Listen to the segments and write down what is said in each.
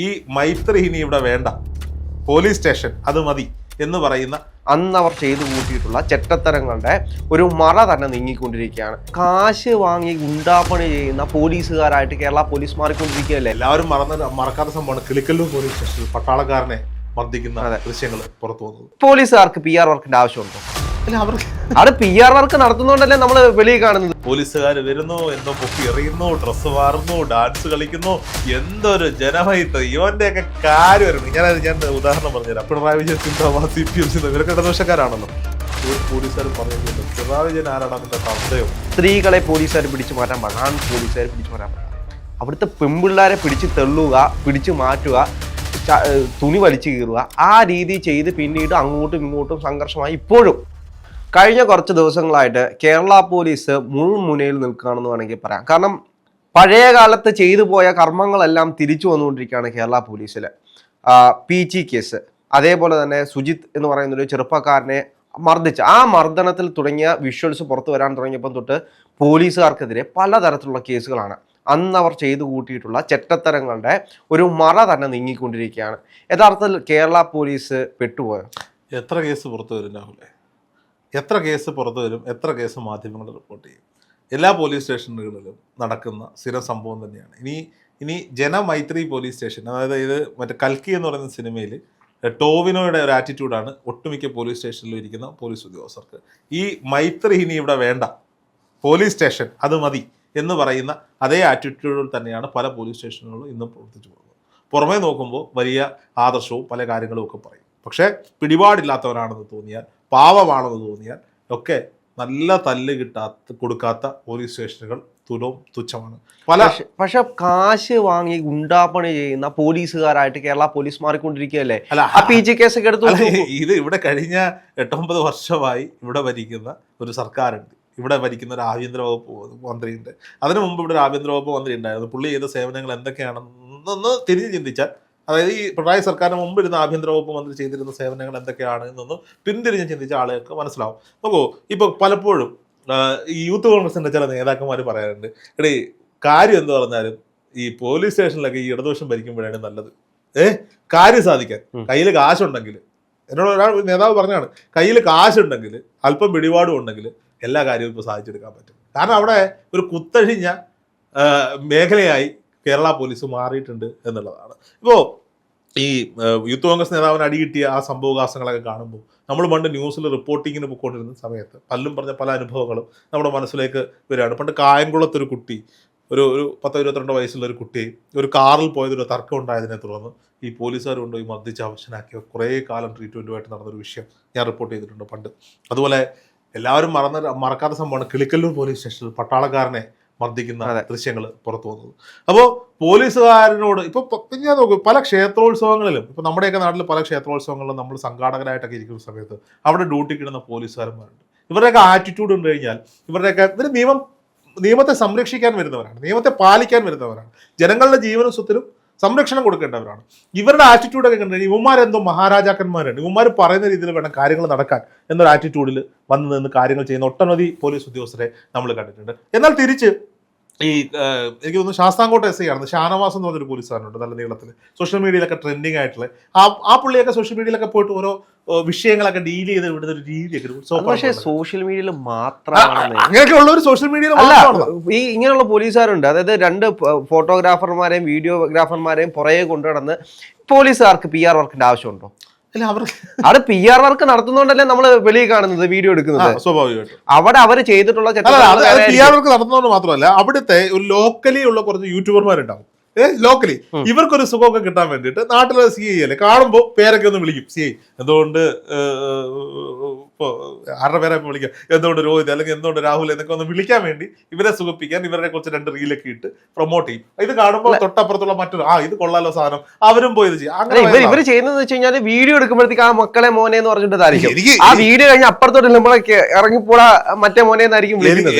ഈ മൈത്രി ഇനി ഇവിടെ വേണ്ട, പോലീസ് സ്റ്റേഷൻ അത് മതി എന്ന് പറയുന്ന അന്ന് അവർ ചെയ്തു കൂട്ടിയിട്ടുള്ള ചെറ്റത്തരങ്ങളുടെ ഒരു മറ തന്നെ നീങ്ങിക്കൊണ്ടിരിക്കുകയാണ്. കാശ് വാങ്ങി ഗുണ്ടാപ്പണി ചെയ്യുന്ന പോലീസുകാരായിട്ട് കേരള പോലീസ് മാറിക്കൊണ്ടിരിക്കുകയല്ലേ. എല്ലാവരും മറക്കാത്ത സംഭവമാണ് കിളിക്കല്ലൂർ പോലീസ് സ്റ്റേഷനിൽ പട്ടാളക്കാരനെ മർദ്ദിക്കുന്ന ദൃശ്യങ്ങൾ പുറത്തു വന്നത്. പോലീസുകാർക്ക് PR വർക്കിന്റെ ആവശ്യമുണ്ടോ? അത് PR വർക്ക് നടത്തുന്നോണ്ടല്ലേ നമ്മൾ വെളിയിൽ കാണുന്നത്. പോലീസുകാർ വരുന്നു, എന്തോ പൊക്കി എറിയുന്നു, ഡ്രസ്സ് മാറുന്നു, ഡാൻസ് കളിക്കുന്നു, എന്തൊരു ജനമൈത്രി. ഇവന്റെ ഒക്കെ കാര്യം വരുന്നു. ഞാൻ ഉദാഹരണം പറഞ്ഞുതരാം. പിണറായി വിജയൻ സിന്ദാബാദ്, CPM ഇവരൊക്കെ ഇടതുപക്ഷക്കാരാണല്ലോ. പോലീസുകാർ പറഞ്ഞിട്ടുണ്ട്, പിണറായി വിജയൻ ആരാണ് അതിന്റെ തന്തയോ. സ്ത്രീകളെ പോലീസുകാർ പിടിച്ചു മാറ്റാൻ പാടില്ല, ആൺ പോലീസുകാർ പിടിച്ചു മാറ്റാൻ പാടില്ല. അവിടുത്തെ പെൺപിള്ളേരെ പിടിച്ച് തെള്ളുക, പിടിച്ചു മാറ്റുക, തുണി വലിച്ചു കീറുക, ആ രീതി ചെയ്ത് പിന്നീട് അങ്ങോട്ടും ഇങ്ങോട്ടും സംഘർഷമായി ഇപ്പോഴും കഴിഞ്ഞ കുറച്ച് ദിവസങ്ങളായിട്ട് കേരള പോലീസ് മുൾമുനയിൽ നിൽക്കുകയാണെന്ന് വേണമെങ്കിൽ പറയാം. കാരണം പഴയ കാലത്ത് ചെയ്തു പോയ കർമ്മങ്ങളെല്ലാം തിരിച്ചു വന്നുകൊണ്ടിരിക്കുകയാണ് കേരള പോലീസിൽ. PG കേസ്, അതേപോലെ തന്നെ സുജിത്ത് എന്ന് പറയുന്ന ഒരു ചെറുപ്പക്കാരനെ മർദ്ദിച്ച ആ മർദ്ദനത്തിൽ തുടങ്ങിയ വിഷ്വൽസ് പുറത്തു വരാൻ തുടങ്ങിയപ്പോൾ തൊട്ട് പോലീസുകാർക്കെതിരെ പലതരത്തിലുള്ള കേസുകളാണ്. അന്ന് അവർ ചെയ്തു കൂട്ടിയിട്ടുള്ള ചെറ്റത്തരങ്ങളുടെ ഒരു മറ തന്നെ നീങ്ങിക്കൊണ്ടിരിക്കുകയാണ്. യഥാർത്ഥത്തിൽ കേരള പോലീസ് പെട്ടുപോയോ? എത്ര കേസ് പുറത്തു വരും രാഹുലെ? എത്ര കേസ് പുറത്തു വരും? എത്ര കേസ് മാധ്യമങ്ങൾ റിപ്പോർട്ട് ചെയ്യും? എല്ലാ പോലീസ് സ്റ്റേഷനുകളിലും നടക്കുന്ന സ്ഥിരം സംഭവം തന്നെയാണ്. ഇനി ജനമൈത്രി പോലീസ് സ്റ്റേഷൻ, അതായത് ഇത് മറ്റേ കൽക്കി എന്ന് പറയുന്ന സിനിമയിൽ ടോവിനോയുടെ ഒരു ആറ്റിറ്റ്യൂഡാണ് ഒട്ടുമിക്ക പോലീസ് സ്റ്റേഷനിലും ഇരിക്കുന്ന പോലീസ് ഉദ്യോഗസ്ഥർക്ക്. ഈ മൈത്രി ഇനി ഇവിടെ വേണ്ട, പോലീസ് സ്റ്റേഷൻ അത് മതി എന്ന് പറയുന്ന അതേ ആറ്റിറ്റ്യൂഡിൽ തന്നെയാണ് പല പോലീസ് സ്റ്റേഷനുകളും ഇന്നും പ്രവർത്തിച്ചു പോകുന്നത്. പുറമേ നോക്കുമ്പോൾ വലിയ ആദർശവും പല കാര്യങ്ങളും ഒക്കെ പറയും. പക്ഷേ പിടിപാടില്ലാത്തവരാണെന്ന് തോന്നിയാൽ, പാവമാണെന്ന് തോന്നിയാൽ ഒക്കെ നല്ല തല്ല് കൊടുക്കാത്ത പോലീസ് സ്റ്റേഷനുകൾ തുച്ഛമാണ്. പക്ഷെ കാശ് വാങ്ങി ഗുണ്ടാപ്പണി ചെയ്യുന്ന പോലീസുകാരായിട്ട് കേരള പോലീസ് മാറിക്കൊണ്ടിരിക്കുകയല്ലേ. PG കേസ് ഒക്കെ എടുത്തു. ഇത് ഇവിടെ കഴിഞ്ഞ 8-9 വർഷമായി ഇവിടെ ഭരിക്കുന്ന ഒരു സർക്കാരുണ്ട്. ഇവിടെ ഭരിക്കുന്ന ഒരു ആഭ്യന്തര വകുപ്പ് മന്ത്രിയുണ്ട്. അതിനു മുമ്പ് ഇവിടെ ഒരു ആഭ്യന്തര വകുപ്പ് മന്ത്രി ഉണ്ടായിരുന്നു. പുള്ളി ചെയ്ത സേവനങ്ങൾ എന്തൊക്കെയാണെന്നൊന്ന് തിരിഞ്ഞ് ചിന്തിച്ചാൽ, അതായത് ഈ പിണറായി സർക്കാരിന് മുമ്പ് ഇരുന്ന ആഭ്യന്തര വകുപ്പ് മന്ത്രി ചെയ്തിരുന്ന സേവനങ്ങൾ എന്തൊക്കെയാണ് എന്നൊന്ന് പിന്തിരിഞ്ഞ് ചിന്തിച്ച ആളുകൾക്ക് മനസ്സിലാവും. നോക്കൂ, ഇപ്പോൾ പലപ്പോഴും ഈ യൂത്ത് കോൺഗ്രസിന്റെ ചില നേതാക്കന്മാർ പറയാറുണ്ട്, എടേ കാര്യം എന്ത് പറഞ്ഞാലും ഈ പോലീസ് സ്റ്റേഷനിലൊക്കെ ഈ ഇടതുപക്ഷം ഭരിക്കുമ്പോഴാണ് നല്ലത്. കാര്യം സാധിക്കാൻ കയ്യിൽ കാശുണ്ടെങ്കിൽ, എന്നോട് ഒരാൾ നേതാവ് പറഞ്ഞാണ്, കയ്യിൽ കാശുണ്ടെങ്കിൽ അല്പം പിടിപാടും ഉണ്ടെങ്കിൽ എല്ലാ കാര്യവും ഇപ്പോൾ സാധിച്ചെടുക്കാൻ പറ്റും. കാരണം അവിടെ ഒരു കുത്തഴിഞ്ഞ മേഖലയായി കേരള പോലീസ് മാറിയിട്ടുണ്ട് എന്നുള്ളതാണ്. ഇപ്പോൾ ഈ യൂത്ത് കോൺഗ്രസ് നേതാവിന് അടികിട്ടിയ ആ സംഭവവികാസങ്ങളൊക്കെ കാണുമ്പോൾ നമ്മൾ പണ്ട് ന്യൂസിൽ റിപ്പോർട്ടിങ്ങിന് പോയിക്കൊണ്ടിരുന്ന സമയത്ത് പലരും പറഞ്ഞ പല അനുഭവങ്ങളും നമ്മുടെ മനസ്സിലേക്ക് വരികയാണ്. പണ്ട് കായംകുളത്തൊരു കുട്ടി, ഒരു 10-22 വയസ്സുള്ള ഒരു കുട്ടി ഒരു കാറിൽ പോയതൊരു തർക്കം ഉണ്ടായതിനെ തുടർന്ന് ഈ പോലീസുകാർ കൊണ്ടുപോയി മർദ്ദിച്ച് അവശനാക്കിയ കുറേ കാലം ട്രീറ്റ്മെൻറ്റുമായിട്ട് നടന്നൊരു വിഷയം ഞാൻ റിപ്പോർട്ട് ചെയ്തിട്ടുണ്ട് പണ്ട്. അതുപോലെ എല്ലാവരും മറക്കാത്ത സംഭവമാണ് കിളിക്കല്ലൂർ പോലീസ് സ്റ്റേഷനിൽ പട്ടാളക്കാരനെ മർദ്ദിക്കുന്ന ദൃശ്യങ്ങൾ പുറത്തു വന്നത്. അപ്പോൾ പോലീസുകാരനോട് ഇപ്പോൾ ഞാൻ നോക്കും, പല ക്ഷേത്രോത്സവങ്ങളിലും, ഇപ്പോൾ നമ്മുടെയൊക്കെ നാട്ടിൽ പല ക്ഷേത്രോത്സവങ്ങളിലും നമ്മൾ സംഘാടകരായിട്ടൊക്കെ ഇരിക്കുന്ന സമയത്ത് അവിടെ ഡ്യൂട്ടിക്ക് ഇടുന്ന പോലീസുകാരന്മാരുണ്ട്. ഇവരുടെയൊക്കെ ആറ്റിറ്റ്യൂഡ് ഉണ്ട് കഴിഞ്ഞാൽ ഇവർ നിയമത്തെ സംരക്ഷിക്കാൻ വരുന്നവരാണ്, നിയമത്തെ പാലിക്കാൻ വരുന്നവരാണ്, ജനങ്ങളുടെ ജീവനും സ്വത്തിനും സംരക്ഷണം കൊടുക്കേണ്ടവരാണ്. ഇവരുടെ ആറ്റിറ്റ്യൂഡൊക്കെ കണ്ടുകഴിഞ്ഞാൽ ഇവന്മാരെന്തോ മഹാരാജാക്കന്മാരുണ്ട്, ഇവന്മാർ പറയുന്ന രീതിയിൽ വേണം കാര്യങ്ങൾ നടക്കാൻ എന്നൊരു ആറ്റിറ്റ്യൂഡിൽ വന്ന് നിന്ന് കാര്യങ്ങൾ ചെയ്യുന്ന ഒട്ടനവധി പോലീസ് ഉദ്യോഗസ്ഥരെ നമ്മൾ കണ്ടിട്ടുണ്ട്. എന്നാൽ തിരിച്ച് ഈ എനിക്ക് തോന്നുന്നു ശാസ്താംകോട്ട SI ആണ് ഷാനവാസ് എന്ന് പറഞ്ഞൊരു പോലീസുകാരനുണ്ട്, നല്ല നീളത്തിൽ സോഷ്യൽ മീഡിയയിലൊക്കെ ട്രെൻഡിങ് ആയിട്ടുള്ള ആ പുള്ളിയൊക്കെ സോഷ്യൽ മീഡിയയിലൊക്കെ പോയിട്ട് ഓരോ വിഷയങ്ങളൊക്കെ ഡീൽ ചെയ്ത് വിടുന്ന ഒരു രീതിയൊക്കെ. പക്ഷേ സോഷ്യൽ മീഡിയയിൽ മാത്രമാണ് അങ്ങനെയൊക്കെ ഉള്ള ഒരു സോഷ്യൽ മീഡിയയിൽ ഈ ഇങ്ങനെയുള്ള പോലീസുകാരുണ്ട്. അതായത് 2 ഫോട്ടോഗ്രാഫർമാരെയും വീഡിയോഗ്രാഫർമാരെയും പുറകെ കൊണ്ടുനടന്ന് പോലീസുകാർക്ക് PR വർക്കിന്റെ ആവശ്യമുണ്ടോ? അത് PR വർക്ക് നടത്തുന്നോണ്ടല്ലേ നമ്മൾ വെളിയിൽ കാണുന്നത്, വീഡിയോ എടുക്കുന്നത്. സ്വാഭാവികമായിട്ടും അവിടെ അവർ ചെയ്തിട്ടുള്ള PR വർക്ക് നടത്തുന്നതുകൊണ്ട് മാത്രമല്ല, അവിടുത്തെ ഒരു ലോക്കലി ഉള്ള കുറച്ച് യൂട്യൂബർമാരുണ്ടാവും. ലോക്കലി ഇവർക്കൊരു സുഖമൊക്കെ കിട്ടാൻ വേണ്ടിയിട്ട് നാട്ടിലെ CI അല്ലേ കാണുമ്പോൾ പേരൊക്കെ ഒന്ന് വിളിക്കും. CI എന്തുകൊണ്ട് ഇപ്പോൾ ആരുടെ പേരെ വിളിക്കാം, എന്തുകൊണ്ട് രോഹിത് അല്ലെങ്കിൽ എന്തുകൊണ്ട് രാഹുൽ എന്നൊക്കെ ഒന്ന് വിളിക്കാൻ വേണ്ടി ഇവരെ സുഖിപ്പിക്കാൻ ഇവരെ കുറച്ച് 2 റീലൊക്കെ ഇട്ട് പ്രൊമോട്ട് ചെയ്യും. ഇത് കാണുമ്പോൾ തൊട്ടപ്പുറത്തുള്ള മറ്റൊരു ഇത് കൊള്ളാലോ സാധനം, അവരും പോയി ഇത് ചെയ്യും. അങ്ങനെ ഇവർ ചെയ്യുന്നത് വെച്ച് കഴിഞ്ഞാൽ വീഡിയോ എടുക്കുമ്പോഴത്തേക്ക് ആ മക്കളെ മോനെ എന്ന് പറഞ്ഞിട്ടായിരിക്കും, ആ വീഡിയോ കഴിഞ്ഞ് അപ്പുറത്തോട്ട് നമ്മളൊക്കെ ഇറങ്ങിപ്പോടാ മറ്റേ മോനെ എന്നായിരിക്കും.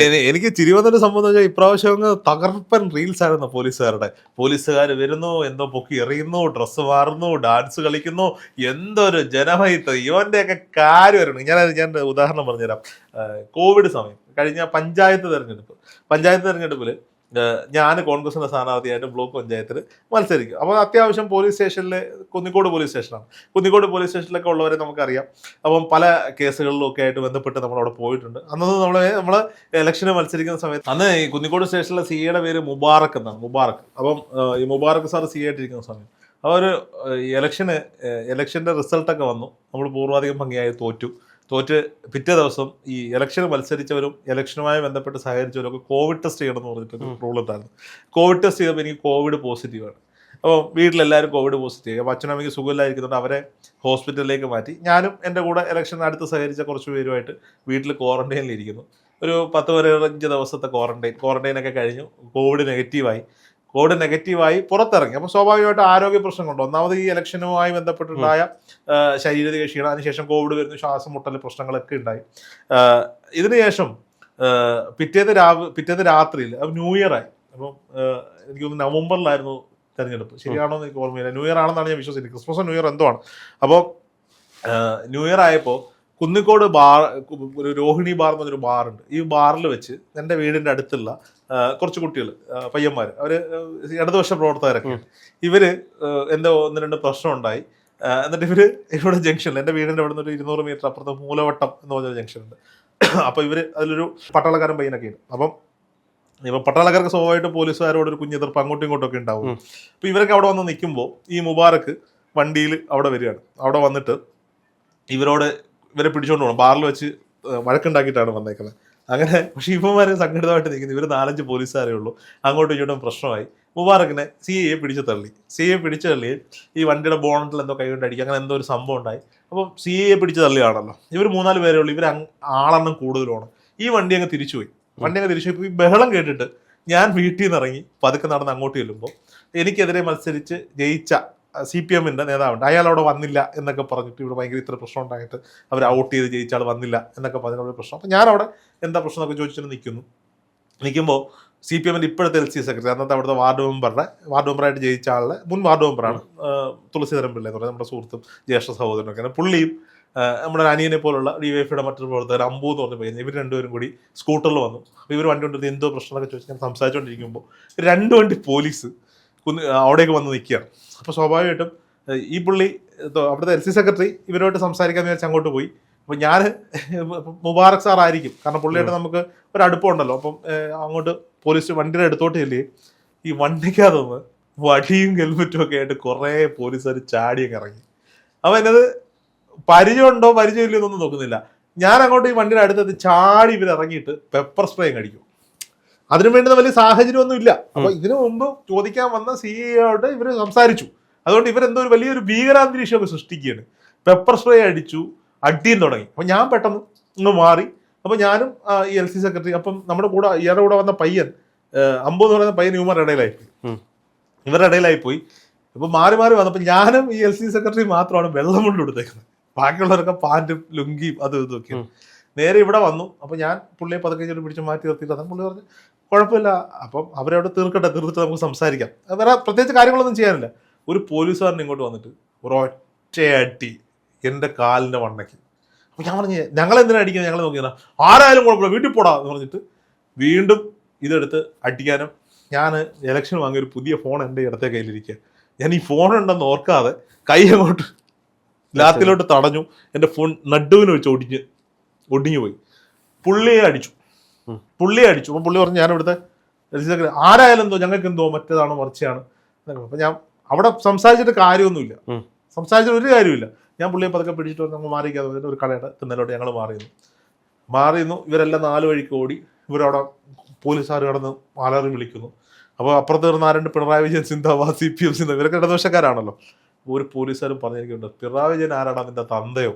എനിക്ക് ചിരി വന്നൊരു സംഭവം എന്ന് വെച്ചാൽ ഇപ്രാവശ്യം തകർപ്പൻ റീൽസ് ആയിരുന്നു പോലീസുകാരുടെ. പോലീസുകാർ വരുന്നു, എന്തോ പൊക്കി എറിയുന്നു, ഡ്രസ്സ് മാറുന്നു, ഡാൻസ് കളിക്കുന്നു, എന്തൊരു ജനമൈത്രി. ഇവന്റെയൊക്കെ കാര്യം വരണം. ഞാൻ ഉദാഹരണം പറഞ്ഞുതരാം. കോവിഡ് സമയം കഴിഞ്ഞ പഞ്ചായത്ത് തെരഞ്ഞെടുപ്പിൽ ഞാൻ കോൺഗ്രസിന്റെ സ്ഥാനാർത്ഥിയായിട്ട് ബ്ലോക്ക് പഞ്ചായത്തിൽ മത്സരിക്കും. അപ്പോൾ അത്യാവശ്യം പോലീസ് സ്റ്റേഷനിൽ, കുന്നിക്കോട് പോലീസ് സ്റ്റേഷനാണ്, കുന്നിക്കോട് പോലീസ് സ്റ്റേഷനിലൊക്കെ ഉള്ളവരെ നമുക്കറിയാം. അപ്പം പല കേസുകളിലൊക്കെ ആയിട്ട് ബന്ധപ്പെട്ട് നമ്മളവിടെ പോയിട്ടുണ്ട്. അന്ന് നമ്മൾ ഇലക്ഷന് മത്സരിക്കുന്ന സമയത്ത് അന്ന് ഈ കുന്നിക്കോട് സ്റ്റേഷനിലെ സിയുടെ പേര് മുബാറക്ക് എന്നാണ്, മുബാറക്ക്. അപ്പം ഈ മുബാറക്ക് സാർ സി ആയിട്ടിരിക്കുന്ന സമയം അവർ ഇലക്ഷൻ്റെ റിസൾട്ടൊക്കെ വന്നു. നമ്മൾ പൂർവാധികം ഭംഗിയായി തോറ്റ് പിറ്റേ ദിവസം ഈ ഇലക്ഷന് മത്സരിച്ചവരും ഇലക്ഷനുമായി ബന്ധപ്പെട്ട് സഹകരിച്ചവരും ഒക്കെ കോവിഡ് ടെസ്റ്റ് ചെയ്യണമെന്ന് പറഞ്ഞിട്ട് റൂൾ ഉണ്ടായിരുന്നു. കോവിഡ് ടെസ്റ്റ് ചെയ്തപ്പോൾ എനിക്ക് കോവിഡ് പോസിറ്റീവാണ്. അപ്പോൾ വീട്ടിലെല്ലാവരും കോവിഡ് പോസിറ്റീവ്. അപ്പോൾ അച്ഛനമ്മയ്ക്ക് സുഖമില്ലായിരിക്കുന്നുണ്ട്, അവരെ ഹോസ്പിറ്റലിലേക്ക് മാറ്റി. ഞാനും എൻ്റെ കൂടെ ഇലക്ഷന് അടുത്ത് സഹകരിച്ച കുറച്ച് പേരുമായിട്ട് വീട്ടിൽ ക്വാറന്റൈനിലിരിക്കുന്നു. ഒരു 10-15 ദിവസത്തെ ക്വാറന്റൈനൊക്കെ കഴിഞ്ഞു. കോവിഡ് നെഗറ്റീവായി പുറത്തിറങ്ങി. അപ്പോൾ സ്വാഭാവികമായിട്ട് ആരോഗ്യ പ്രശ്നങ്ങളുണ്ട്. ഒന്നാമത് ഈ ഇലക്ഷനുമായി ബന്ധപ്പെട്ടുണ്ടായ ശാരീരിക ക്ഷീണം, അതിനുശേഷം കോവിഡ് വരുന്നു, ശ്വാസം മുട്ടൽ പ്രശ്നങ്ങളൊക്കെ ഉണ്ടായി. ഇതിനുശേഷം പിറ്റേന്ന് രാത്രിയിൽ ന്യൂ ഇയർ ആയി. അപ്പം എനിക്ക് തോന്നുന്നു നവംബറിലായിരുന്നു തെരഞ്ഞെടുപ്പ്, ശരിയാണോ എന്ന് എനിക്ക് ഓർമ്മയില്ല. ന്യൂ ഇയർ ആണെന്നാണ് ഞാൻ വിശ്വസിക്കുന്നത്, ക്രിസ്മസോ ന്യൂ ഇയർ എന്തോ ആണ്. അപ്പോൾ ന്യൂ ഇയർ ആയപ്പോൾ കുന്നിക്കോട് ഒരു രോഹിണി ബാർ എന്ന് പറഞ്ഞൊരു ബാറുണ്ട്. ഈ ബാറിൽ വെച്ച് എൻ്റെ വീടിൻ്റെ അടുത്തുള്ള കുറച്ച് കുട്ടികൾ, പയ്യന്മാർ, അവർ ഇടതുപക്ഷ പ്രവർത്തകരൊക്കെ, ഇവര് എന്തോ 1-2 പ്രശ്നം ഉണ്ടായി. എന്നിട്ട് ഇവിടെ ജംഗ്ഷനിൽ, എൻ്റെ വീടിൻ്റെ അവിടെ നിന്ന് ഒരു 200 മീറ്റർ അപ്പുറത്ത് മൂലവട്ടം എന്ന് പറഞ്ഞൊരു ജംഗ്ഷൻ ഉണ്ട്. അപ്പോൾ അതിലൊരു പട്ടാളക്കാരൻ പയ്യനൊക്കെ ഉണ്ട്. അപ്പം പട്ടാളക്കാർക്ക് സ്വാഭാവികമായിട്ട് പോലീസുകാരോട് ഒരു കുഞ്ഞെതിർപ്പ് അങ്ങോട്ടും ഇങ്ങോട്ടൊക്കെ ഉണ്ടാവും. അപ്പോൾ ഇവരൊക്കെ അവിടെ വന്ന് നിൽക്കുമ്പോൾ ഈ മുബാറക്ക് വണ്ടിയിൽ അവിടെ വരികയാണ്. അവിടെ വന്നിട്ട് ഇവരെ പിടിച്ചോണ്ട് പോകണം. ബാറിൽ വെച്ച് വഴക്കുണ്ടാക്കിയിട്ടാണ് വന്നേക്കുന്നത്. അങ്ങനെ പക്ഷേ ഇവന്മാരെ സംഘടിതമായിട്ട് നിൽക്കുന്നത് ഇവർ 4-5 പോലീസുകാരേ ഉള്ളൂ. അങ്ങോട്ടും ഇങ്ങോട്ടും പ്രശ്നമായി. മുബാറക്കിനെ സിഐയെ പിടിച്ചു തള്ളി. ഈ വണ്ടിയുടെ ബോണറ്റിൽ എന്തോ കൈകൊണ്ട് അടിക്കുക, അങ്ങനെ എന്തോ ഒരു സംഭവം ഉണ്ടായി. അപ്പം സിഐയെ പിടിച്ചു തള്ളിയാണല്ലോ. ഇവർ 3-4 പേരേ ഉള്ളൂ. ഇവർ ആളെണ്ണം കൂടുതലാണ്. ഈ വണ്ടി അങ്ങ് തിരിച്ചുപോയി. ഈ ബഹളം കേട്ടിട്ട് ഞാൻ വീട്ടിൽ നിന്ന് ഇറങ്ങി പതുക്കെ നടന്ന് അങ്ങോട്ട് ചെല്ലുമ്പോൾ എനിക്കെതിരെ മത്സരിച്ച് ജയിച്ച CPM-ന്റെ നേതാവുണ്ട്. അയാൾ അവിടെ വന്നില്ല എന്നൊക്കെ പറഞ്ഞിട്ട് ഇവിടെ ഭയങ്കര ഇത്ര പ്രശ്നം ഉണ്ടായിട്ട് അവർ ഔട്ട് ചെയ്ത് ജയിച്ച ആൾ വന്നില്ല എന്നൊക്കെ പറഞ്ഞ പ്രശ്നം. അപ്പം ഞാനവിടെ എന്താ പ്രശ്നം എന്നൊക്കെ ചോദിച്ചിട്ട് നിൽക്കുമ്പോൾ CPM-ന്റെ ഇപ്പോഴത്തെ LC സെക്രട്ടറി, അന്നത്തെ അവിടുത്തെ വാർഡ് മെമ്പറായിട്ട് ജയിച്ച ആളുടെ മുൻ വാർഡ് മെമ്പറാണ് തുളസീധരൻ പിള്ള എന്ന് പറയുന്നത്, നമ്മുടെ സുഹൃത്തും ജ്യേഷ്ഠ സഹോദരനൊക്കെയാണ്. പുള്ളിയും നമ്മുടെ അനിയനെ പോലുള്ള DYFIയുടെ മറ്റൊരു പ്രവർത്തകർ അമ്പൂ എന്ന് പറഞ്ഞ പയ്യൻ, ഇവർ രണ്ടുപേരും കൂടി സ്കൂട്ടറിൽ വന്നു. അപ്പോൾ ഇവർ വണ്ടി കൊണ്ടിരുന്ന് എന്തോ പ്രശ്നമൊക്കെ ചോദിച്ച് ഞാൻ സംസാരിച്ചുകൊണ്ടിരിക്കുമ്പോൾ 2 വണ്ടി പോലീസ് അവിടേക്ക് വന്ന് നിൽക്കുകയാണ്. അപ്പോൾ സ്വാഭാവികമായിട്ടും ഈ പുള്ളി അവിടുത്തെ LC സെക്രട്ടറി ഇവരോട്ട് സംസാരിക്കാമെന്ന് വിചാരിച്ച് അങ്ങോട്ട് പോയി. അപ്പം ഞാൻ മുബാറക് സാർ ആയിരിക്കും, കാരണം പുള്ളിയായിട്ട് നമുക്ക് ഒരു അടുപ്പമുണ്ടല്ലോ. അപ്പം അങ്ങോട്ട് പോലീസ് വണ്ടിയുടെ അടുത്തോട്ട് ചെല്ലുകയും ഈ വണ്ടിക്കകത്തുനിന്ന് വടിയും ഹെൽമെറ്റും ഒക്കെ ആയിട്ട് കുറേ പോലീസുകാർ ചാടിയൊക്കെ ഇറങ്ങി. അപ്പം എന്നത് പരിചയമില്ല എന്നൊന്നും നോക്കുന്നില്ല. ഞാൻ അങ്ങോട്ട് ഈ വണ്ടിയുടെ അടുത്തെത്തി ചാടി ഇവരിറങ്ങിയിട്ട് പെപ്പർ സ്പ്രേ അടിക്കും. അതിനു വേണ്ടുന്ന വലിയ സാഹചര്യമൊന്നും ഇല്ല. അപ്പൊ ഇതിനു മുമ്പ് ചോദിക്കാൻ വന്ന സിഇഒയോട് ഇവർ സംസാരിച്ചു. അതുകൊണ്ട് ഇവരെന്തോ ഒരു വലിയൊരു ഭീകരാന്തരീക്ഷമൊക്കെ സൃഷ്ടിക്കുകയാണ്. പെപ്പർ സ്പ്രേ അടിച്ചു, അടിയും തുടങ്ങി. അപ്പൊ ഞാൻ പെട്ടെന്ന് ഇങ്ങ് മാറി. അപ്പൊ ഞാനും ഈ LC സെക്രട്ടറി, അപ്പം നമ്മുടെ കൂടെ ഇയാളുടെ കൂടെ വന്ന പയ്യൻ അമ്പു എന്ന് പറയുന്ന പയ്യൻ ഇവരുടെ ഇടയിലായിപ്പോയി. അപ്പൊ മാറി വന്നപ്പോൾ ഞാനും ഈ LC സെക്രട്ടറി മാത്രമാണ് വെള്ളം കൊണ്ട് കൊടുത്തേക്കുന്നത്. ബാക്കിയുള്ളവരൊക്കെ പാൻറ്റും ലുങ്കിയും അതും ഇതൊക്കെയാണ്. നേരെ ഇവിടെ വന്നു. അപ്പോൾ ഞാൻ പുള്ളിയെ പതുക്കെ പിടിച്ച് മാറ്റി നിർത്തിയിട്ട് അതാണ് പുള്ളി പറഞ്ഞു കുഴപ്പമില്ല, അപ്പം അവരവിടെ തീർത്തിട്ട് നമുക്ക് സംസാരിക്കാം. വേറെ പ്രത്യേകിച്ച് കാര്യങ്ങളൊന്നും ചെയ്യാനില്ല. ഒരു പോലീസുകാരൻ ഇങ്ങോട്ട് വന്നിട്ട് ഒരൊറ്റയടി എൻ്റെ കാലിൻ്റെ വണ്ണയ്ക്ക്. അപ്പോൾ ഞാൻ പറഞ്ഞു ഞങ്ങളെന്തിനാ അടിക്കുന്നത്, ഞങ്ങൾ നോക്കിയാൽ ആരായാലും കുഴപ്പമില്ല വീട്ടിൽ പോടാ എന്ന് പറഞ്ഞിട്ട് വീണ്ടും ഇതെടുത്ത് അടിക്കാനും. ഞാൻ ഇലക്ഷൻ വാങ്ങിയ ഒരു പുതിയ ഫോൺ എൻ്റെ ഇടത്തെ കയ്യിലിരിക്കുക. ഞാൻ ഈ ഫോൺ ഉണ്ടെന്ന് ഓർക്കാതെ കൈ അങ്ങോട്ട് ലാത്തിലോട്ട് തടഞ്ഞു. എൻ്റെ ഫോൺ നടുവിന് വെച്ച് ഒടിഞ്ഞു പോയി. പുള്ളിയെ അടിച്ചു. അപ്പം പുള്ളി പറഞ്ഞു ഞാൻ ഇവിടുത്തെ ആരായാലും എന്തോ ഞങ്ങൾക്ക് എന്തോ മറ്റേതാണോ മറിച്ചാണ്. അപ്പം ഞാൻ അവിടെ സംസാരിച്ചിട്ട് കാര്യമൊന്നുമില്ല, സംസാരിച്ചിട്ട് ഒരു കാര്യമില്ല. ഞാൻ പുള്ളിയെ പതുക്കെ പിടിച്ചിട്ട് നമ്മൾ മാറിക്കാതെ ഒരു കടയുടെ തിന്നലോട്ട് ഞങ്ങൾ മാറിയിരുന്നു. ഇവരെല്ലാം 4 വഴിക്ക് ഓടി. ഇവരവിടെ പോലീസുകാർ കടന്ന് അലറി വിളിക്കുന്നു. അപ്പോൾ അപ്പുറത്ത് വരുന്ന 2 പിണറായി വിജയൻ സിന്ദാബാദ്, CPM സിന്ദാബാദ്, ഇവരൊക്കെ ഇടതുപക്ഷക്കാരാണല്ലോ. ഒരു പോലീസുകാരും പറഞ്ഞിരിക്കുന്നുണ്ട് പിണറായി വിജയൻ ആരാടാ നിന്റെ തന്തയോ.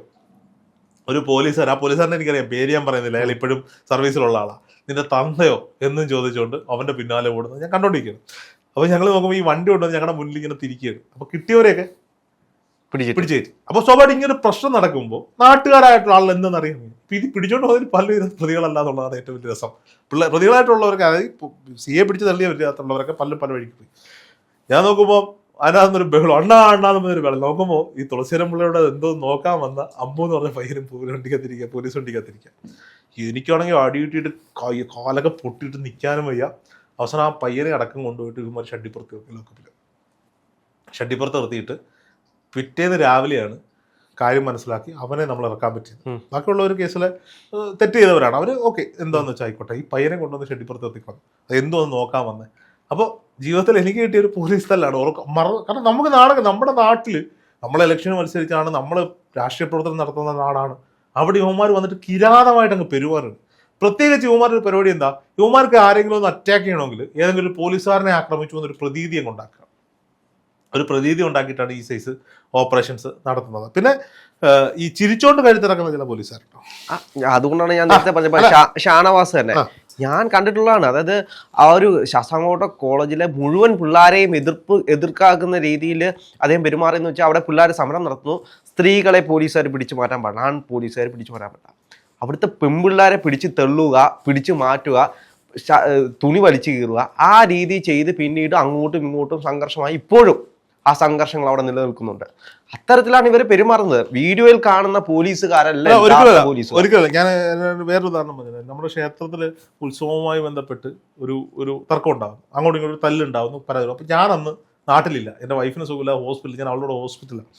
ഒരു പോലീസുകാർ, ആ പോലീസുകാരനെ എനിക്കറിയാം, പേര് ഞാൻ പറയുന്നില്ല, അയാൾ ഇപ്പോഴും സർവീസിലുള്ള ആളാണ്. നിന്റെ തന്തയോ എന്നും ചോദിച്ചുകൊണ്ട് അവൻ്റെ പിന്നാലെ ഓടുന്നത് ഞാൻ കണ്ടോണ്ടിരിക്കുകയാണ്. അപ്പോൾ ഞങ്ങൾ നോക്കുമ്പോൾ ഈ വണ്ടി കൊണ്ടുവന്ന് ഞങ്ങളുടെ മുന്നിൽ ഇങ്ങനെ തിരിക്കുകയാണ്. അപ്പോൾ കിട്ടിയവരെയൊക്കെ പിടിച്ചേറ്റി. അപ്പോൾ സ്വാഭാവികം ഇങ്ങനെ പ്രശ്നം നടക്കുമ്പോൾ നാട്ടുകാരായിട്ടുള്ള ആൾ എന്തെന്നറിയാം. ഇത് പിടിച്ചോണ്ട് പോകുന്നതിൽ പല പ്രതികളല്ല എന്നുള്ളതാണ് ഏറ്റവും വലിയ രസം. പ്രതികളായിട്ടുള്ളവർക്ക്, അതായത് CA പിടിച്ച് തള്ളിയ പറ്റാത്തുള്ളവരൊക്കെ പല വഴിക്ക് പോയി. ഞാൻ നോക്കുമ്പോൾ അതിനകത്തൊരു ബഹളം, അണ്ണാന്ന് പറഞ്ഞൊരു ബഹളം. നോക്കുമ്പോൾ ഈ തുളസീധരൻ പിള്ളയുടെ എന്തോ നോക്കാൻ വന്ന അമ്പു എന്ന് പറഞ്ഞ പയ്യനും പോലീസ് വണ്ടിക്കകത്തിരിക്കുക. എനിക്കാണെങ്കിൽ അടി കിട്ടിയിട്ട് കാലൊക്കെ പൊട്ടിയിട്ട് നിൽക്കാനും വയ്യ. അവസാനം ആ പയ്യനെ അടക്കം കൊണ്ടുപോയിട്ട് ഇവന്മാർ ഷഡ്ഡിപ്പുറത്ത് ലോക്കപ്പിൽ നിർത്തിയിട്ട് പിറ്റേന്ന് രാവിലെയാണ് കാര്യം മനസ്സിലാക്കി അവനെ നമ്മൾ ഇറക്കാൻ പറ്റിയത്. ബാക്കിയുള്ള ഒരു കേസിൽ തെറ്റ് ചെയ്തവരാണ് അവർ. ഓക്കെ, എന്താണെന്ന് വെച്ചാൽ ആയിക്കോട്ടെ. ഈ പയ്യനെ കൊണ്ടുവന്ന് ഷെഡിപ്പുറത്ത് എത്തിക്കണം, അത് എന്തോ ഒന്ന് നോക്കാൻ വന്നേ. അപ്പോൾ ജീവിതത്തിൽ എനിക്ക് കിട്ടിയ ഒരു പോലീസ് തല്ലാണ്. കാരണം നമുക്ക് നമ്മുടെ നാട്ടിൽ നമ്മൾ ഇലക്ഷന് മത്സരിച്ചാണ്, നമ്മൾ രാഷ്ട്രീയ പ്രവർത്തനം നടത്തുന്ന നാടാണ്. അവിടെ യുവമാർ വന്നിട്ട് കിരാതമായിട്ട് അങ്ങ് പെരുമാറുണ്ട്. പ്രത്യേകിച്ച് യുവമാരുടെ പരിപാടി എന്താ, യുവമാർക്ക് ആരെങ്കിലും ഒന്ന് അറ്റാക്ക് ചെയ്യണമെങ്കിൽ ഏതെങ്കിലും ഒരു പോലീസുകാരനെ ആക്രമിച്ചു എന്നൊരു പ്രതീതി അങ്ങ് ഉണ്ടാക്കുക. ഒരു പ്രതീതി ഉണ്ടാക്കിയിട്ടാണ് ഈ സൈസ് ഓപ്പറേഷൻസ് നടത്തുന്നത്. പിന്നെ ഈ ചിരിച്ചോണ്ട് കഴുത്തിറക്കുന്ന ചില പോലീസുകാരുണ്ടോ. അതുകൊണ്ടാണ് ഞാൻ നേരത്തെ പറഞ്ഞത് ഷാനവാസ് തന്നെ ഞാൻ കണ്ടിട്ടുള്ളതാണ്. അതായത് ആ ഒരു ശാസ്താംകോട്ട കോളേജിലെ മുഴുവൻ പിള്ളേരെയും എതിർക്കാക്കുന്ന രീതിയിൽ അദ്ദേഹം പെരുമാറിയെന്ന് വെച്ചാൽ അവിടെ പിള്ളേർ സമരം നടത്തുന്നു. സ്ത്രീകളെ പോലീസുകാർ പിടിച്ചു മാറ്റാൻ പാടില്ല, ആൺ പോലീസുകാർ പിടിച്ചു മാറ്റാൻ പാടില്ല. അവിടുത്തെ പെൺപിള്ളേരെ പിടിച്ച് തള്ളുക, പിടിച്ചു മാറ്റുക, തുണി വലിച്ചു കീറുക, ആ രീതി ചെയ്ത് പിന്നീട് അങ്ങോട്ടും ഇങ്ങോട്ടും സംഘർഷമായി ഇപ്പോഴും ആ സംഘർഷങ്ങൾ അവിടെ നിലനിൽക്കുന്നുണ്ട്. അത്തരത്തിലാണ് ഇവർ പെരുമാറുന്നത്. വീഡിയോയിൽ കാണുന്ന പോലീസുകാരല്ല. ഒരിക്കലും ഞാൻ വേറൊരു ഉദാഹരണം പറഞ്ഞത്, നമ്മുടെ ക്ഷേത്രത്തിൽ ഉത്സവവുമായി ബന്ധപ്പെട്ട് ഒരു തർക്കം ഉണ്ടാകും, അങ്ങോട്ടും ഇങ്ങോട്ടും തല്ലുണ്ടാവുന്നു, പരാതി. അപ്പോൾ ഞാൻ അന്ന് നാട്ടിലില്ല, എൻ്റെ വൈഫിന് സുഖമില്ല, ഹോസ്പിറ്റലിൽ, ഞാൻ അവളോട് ഹോസ്പിറ്റലാണ്.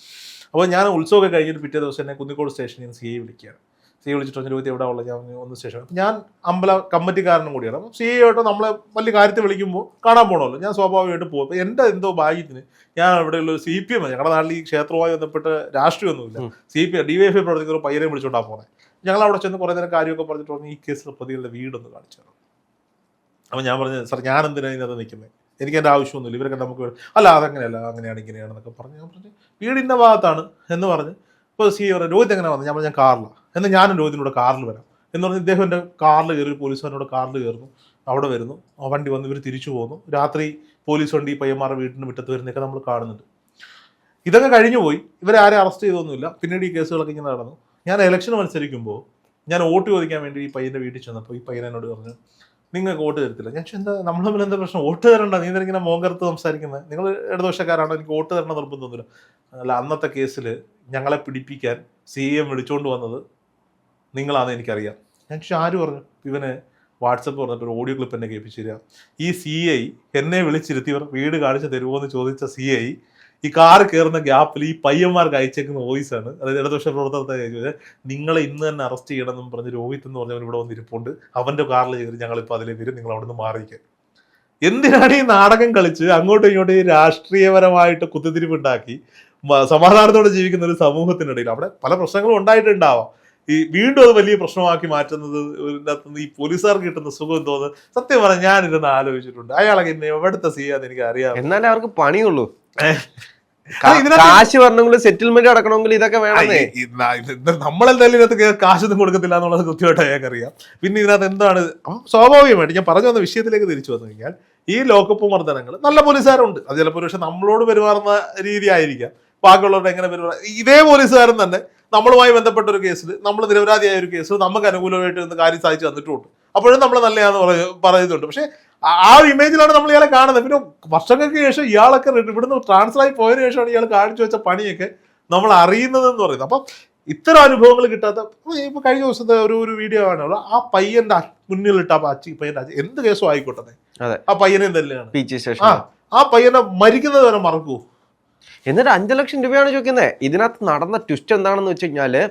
അപ്പോൾ ഞാൻ ഉത്സവമൊക്കെ കഴിഞ്ഞിട്ട് പിറ്റേ ദിവസം എന്നെ കുന്നിക്കോട് സ്റ്റേഷനിൽ നിന്ന് CI വിളിക്കുകയാണ്. CI വിളിച്ചിട്ട് ചോദിച്ചു എവിടെ ഉള്ളത്, ഞാൻ ഒന്ന് സ്റ്റേഷൻ. അപ്പം ഞാൻ അമ്പല കമ്മിറ്റിക്കാരനും കൂടിയാണ്. അപ്പം CI ആയിട്ട് നമ്മളെ വലിയ കാര്യത്തിൽ വിളിക്കുമ്പോൾ കാണാൻ പോകണമല്ലോ, ഞാൻ സ്വാഭാവികമായിട്ട് പോകും. അപ്പോൾ എൻ്റെ എന്തോ ഭാഗ്യത്തിന് ഞാൻ അവിടെയുള്ള ഒരു CPM, ഞങ്ങളുടെ നാട്ടിൽ ഈ ക്ഷേത്രവുമായി ബന്ധപ്പെട്ട് രാഷ്ട്രീയമൊന്നുമില്ല, CPM DYFI പ്രവർത്തിക്കുന്ന ഒരു പയ്യനെ വിളിച്ചോണ്ടാണ് പോകുന്നത്. ഞങ്ങൾ അവിടെ ചെന്ന് കുറേ നേരം കാര്യമൊക്കെ പറഞ്ഞിട്ട് പറഞ്ഞു ഈ കേസിലെ പ്രതികളുടെ വീടൊന്ന് കാണിച്ചു തരണം. അപ്പോൾ ഞാൻ പറഞ്ഞു സാർ ഞാൻ എന്തിനാണ് ഇതിനകത്ത് നിൽക്കുന്നത്, എനിക്ക് എൻ്റെ ആവശ്യമൊന്നുമില്ല, ഇവരൊക്കെ നമുക്ക് അല്ല അതങ്ങനെയല്ല, അങ്ങനെയാണ് ഇങ്ങനെയാണെന്നൊക്കെ പറഞ്ഞ് ഞാൻ പറഞ്ഞു വീടിൻ്റെ ഭാഗത്താണ് എന്ന് പറഞ്ഞ്. ഇപ്പോൾ CI പറഞ്ഞു രോഹിത് എങ്ങനെ വന്നു, ഞാൻ പറഞ്ഞു ഞാൻ കാറിലാണ്. എന്നാൽ ഞാനും രോഹിതിനോട് കാറിൽ വരാം എന്ന് പറഞ്ഞ് ഇദ്ദേഹം എൻ്റെ കാറിൽ കയറി, പോലീസുകാരനോട് കാറിൽ കയറുന്നു, അവിടെ വരുന്നു, ആ വണ്ടി വന്ന് ഇവർ തിരിച്ചു പോകുന്നു. രാത്രി പോലീസ് വണ്ടി പയ്യന്മാരുടെ വീടിന് മുറ്റത്ത് വരുന്നതൊക്കെ നമ്മൾ കാണുന്നുണ്ട്. ഇതൊക്കെ കഴിഞ്ഞു പോയി, ഇവരാരും അറസ്റ്റ് ചെയ്തൊന്നുമില്ല. പിന്നീട് ഈ കേസുകളൊക്കെ ഇങ്ങനെ നടന്നു. ഞാൻ ഇലക്ഷൻ മത്സരിക്കുമ്പോൾ ഞാൻ വോട്ട് ചോദിക്കാൻ വേണ്ടി ഈ പയ്യൻ്റെ വീട്ടിൽ ചെന്നപ്പോൾ ഈ പയ്യൻ എന്നോട് പറഞ്ഞു നിങ്ങൾക്ക് വോട്ട് തരത്തില്ല. ഞാൻ എന്താ നമ്മൾ തമ്മിൽ എന്താ പ്രശ്നം, വോട്ട് തരണ്ട, നീ എന്തിങ്ങനെ മോങ്കറുത്ത് സംസാരിക്കുന്നത്, നിങ്ങൾ ഇടതുപക്ഷക്കാരാണോ, എനിക്ക് വോട്ട് തരണം നിർബന്ധമൊന്നുമില്ല. അല്ല അന്നത്തെ കേസിൽ ഞങ്ങളെ പിടിപ്പിക്കാൻ CM വിളിച്ചുകൊണ്ട് വന്നത് നിങ്ങളാണെന്ന് എനിക്കറിയാം. ഞാൻ ആര് പറഞ്ഞു, ഇവന് വാട്സപ്പ് പറഞ്ഞിട്ട് ഒരു ഓഡിയോ ക്ലിപ്പ് എന്നെ കേൾപ്പിച്ചു തരിക. ഈ CI എന്നെ വിളിച്ചിരുത്തിയവർ വീട് കാണിച്ച് തരുമോ എന്ന് ചോദിച്ച CI ഈ കാറ് കയറുന്ന ഗ്യാപ്പിൽ ഈ പയ്യന്മാർക്ക് അയച്ചേക്കുന്ന വോയിസാണ്. അതായത് ഇടതുപക്ഷ പ്രവർത്തനത്തെ ചോദിച്ചത് നിങ്ങളെ ഇന്ന് തന്നെ അറസ്റ്റ് ചെയ്യണമെന്നും പറഞ്ഞ് രോഹിത് എന്ന് പറഞ്ഞവൻ ഇവിടെ വന്നിരിപ്പുണ്ട്, അവൻ്റെ കാറിൽ കയറി ഞങ്ങളിപ്പോൾ അതിലെ വരും, നിങ്ങൾ അവിടെ നിന്ന് മാറിയിരിക്കാൻ. എന്തിനാണ് ഈ നാടകം കളിച്ച് അങ്ങോട്ടും ഇങ്ങോട്ടും ഈ രാഷ്ട്രീയപരമായിട്ട് കുത്തിത്തിരിപ്പുണ്ടാക്കി സമാധാനത്തോടെ ജീവിക്കുന്ന ഒരു സമൂഹത്തിനിടയിൽ അവിടെ പല പ്രശ്നങ്ങളും ഉണ്ടായിട്ടുണ്ടാവാം. ഈ വീണ്ടും അത് വലിയ പ്രശ്നമാക്കി മാറ്റുന്നത് ഈ പോലീസുകാർക്ക് കിട്ടുന്ന സുഖം എന്തോന്ന് സത്യം പറഞ്ഞാൽ ഞാൻ ഇതൊന്ന് ആലോചിച്ചിട്ടുണ്ട്. അയാളൊക്കെ ഇന്ന് എവിടുത്തെ ചെയ്യാന്ന് എനിക്ക് അറിയാം. എന്നാലേ അവർക്ക് പണിയുള്ളൂ. കാശ് വരണമെങ്കിൽ സെറ്റിൽമെന്റ് അടക്കണമെങ്കിൽ ഇതൊക്കെ വേണമെന്നേ. നമ്മളെന്തായാലും ഇതിനകത്ത് കാശൊന്നും കൊടുക്കത്തില്ല എന്നുള്ളത് കൃത്യമായിട്ട് അയാൾക്ക് അറിയാം. പിന്നെ ഇതിനകത്ത് എന്താണ് സ്വാഭാവികമായിട്ട് ഞാൻ പറഞ്ഞു വന്ന വിഷയത്തിലേക്ക് തിരിച്ചു വന്നു കഴിഞ്ഞാൽ ഈ ലോക്കപ്പ് മർദ്ദനങ്ങൾ നല്ല പോലീസുകാരുണ്ട്. അത് ചിലപ്പോൾ പക്ഷെ നമ്മളോട് പെരുമാറുന്ന രീതി ആയിരിക്കാം, ബാക്കിയുള്ളവരുടെ എങ്ങനെ പെരുമാറുക. ഇതേ പോലീസുകാരൻ തന്നെ നമ്മളുമായി ബന്ധപ്പെട്ട ഒരു കേസിൽ, നമ്മൾ നിരപരാധിയായ ഒരു കേസിൽ നമുക്ക് അനുകൂലമായിട്ട് കാര്യം സാധിച്ചു തന്നിട്ടുണ്ട്. അപ്പോഴും നമ്മൾ നല്ലതാന്ന് പറയുന്നുണ്ട്. പക്ഷെ ആ ഒരു ഇമേജിലാണ് നമ്മൾ ഇയാളെ കാണുന്നത്. പിന്നെ വർഷങ്ങൾക്ക് ശേഷം ഇയാളൊക്കെ ഇവിടുന്ന് ട്രാൻസ്ഫർ ആയി പോയതിനു ശേഷമാണ് ഇയാൾ കാണിച്ചു വെച്ച പണിയൊക്കെ നമ്മൾ അറിയുന്നതെന്ന് പറയുന്നത്. അപ്പം ഇത്തരം അനുഭവങ്ങൾ കിട്ടാത്ത ഇപ്പൊ കഴിഞ്ഞ ദിവസത്തെ ഒരു വീഡിയോ ആണല്ലോ, ആ പയ്യന്റെ മുന്നിലിട്ട് ആ പയ്യന്റെ എന്ത് കേസും ആയിക്കോട്ടെ ആ പയ്യനെ തന്നെയാണ് ആ പയ്യനെ മരിക്കുന്നത് വരെ മറക്കൂ. എന്നിട്ട് 5 ലക്ഷം രൂപയാണ് ചോദിക്കുന്നത്. ഇതിനകത്ത് നടന്ന ട്വിസ്റ്റ് എന്താണെന്ന് വെച്ച് കഴിഞ്ഞാല്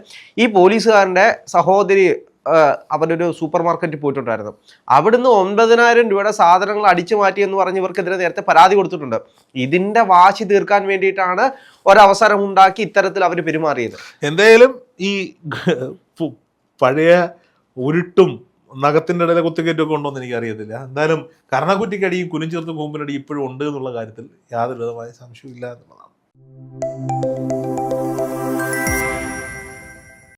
ഈ പോലീസുകാരന്റെ സഹോദരി അവരൊരു സൂപ്പർ മാർക്കറ്റിൽ പോയിട്ടുണ്ടായിരുന്നു. അവിടുന്ന് 9,000 രൂപയുടെ സാധനങ്ങൾ അടിച്ചു മാറ്റി എന്ന് പറഞ്ഞ് ഇവർക്കെതിരെ നേരത്തെ പരാതി കൊടുത്തിട്ടുണ്ട്. ഇതിന്റെ വാശി തീർക്കാൻ വേണ്ടിയിട്ടാണ് ഒരവസരം ഉണ്ടാക്കി ഇത്തരത്തിൽ അവർ പെരുമാറിയത്. എന്തായാലും ഈ പഴയ ഉരുട്ടും നഖത്തിന്റെ ഇടയിലെ കുത്തിക്കയറ്റൊക്കെ ഉണ്ടോ എന്ന് എനിക്ക് അറിയത്തില്ല. എന്തായാലും കർണക്കുറ്റിക്കടിയും കുനിഞ്ചേർത്ത് കൂമ്പിനടിയും ഇപ്പോഴും ഉണ്ട് എന്നുള്ള കാര്യത്തിൽ യാതൊരു വിധമായ സംശയമില്ല എന്നുള്ളതാണ്.